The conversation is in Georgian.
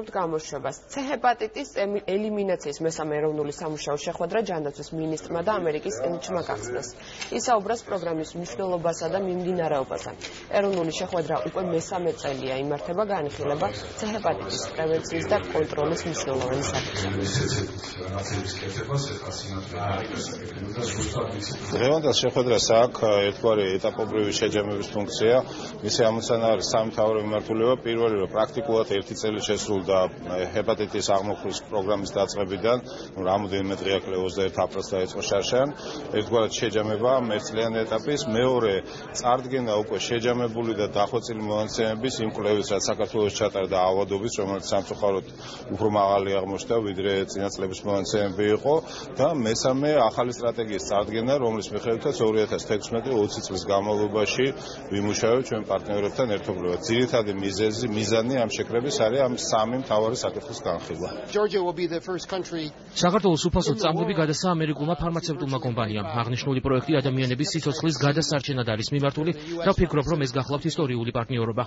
გამოშვებას. C ჰეპატიტის ელიმინაციის მესამე ეროვნული სამუშაო შეხვედრა ჯანდაცვის მინისტრმა და ამერიკის ელჩმა გახსნეს. ისაუბრეს პროგრამის მნიშვნელობასა და მიმდინარეობაზე. ეროვნული შეხვედრა უკვე მესამე წელია იმართება, განიხილება C ჰეპატიტის პრევენციის და კონტროლის მნიშვნელოვანი საკითხები. დღევანდელ შეხვედრას აქვს ერთგვარი ეტაპობრივი შეჯამების ფუნქცია. მისი ამოცანა არის სამი მთავარი მიმართულება. პირველი, რომ პრაქტიკულად ერთი წელი შესრულდა ჰეპატიტის აღმოფხვის პროგრამის დაწყებიდან, რამოდენიმე დღე აქ 21 აპრილს დაიწყო შარშან, ერთგვარად შეჯამება მერწლიანი ეტაპის, მეორე წარდგენა უკვე შეჯამებული და დახვეწილი მონაცემების იმ კვლევის, რაც საქართველოს ჩატარდა ავადობის, რომელიც სამწუხაროდ უფრო მაღალი აღმოჩნდა, ვიდრე წინა წლების მონაცემები იყო და მესამე ახალი სტრატეგიის წარდგენა, რომლის მიხედვითაც 2016-20 წლის განმავლობაში ვიმუშავებთ ჩვენ პარტნიორებთან ერთობლივად. ძირითადი მიზანი ამ შეკრების არის ამ სამი მთავარი საკითხის განხილვა. საქართველოს უფასოდ წამლები გადასცა ამერიკულმა ფარმაცევტულმა კომპანიამ. აღნიშნული პროექტი ადამიანების სიცოცხლის გადასარჩენად არის მიმართული და ვფიქრობ, რომ ეს გახლავთ ისტორიული პარტნიორობა.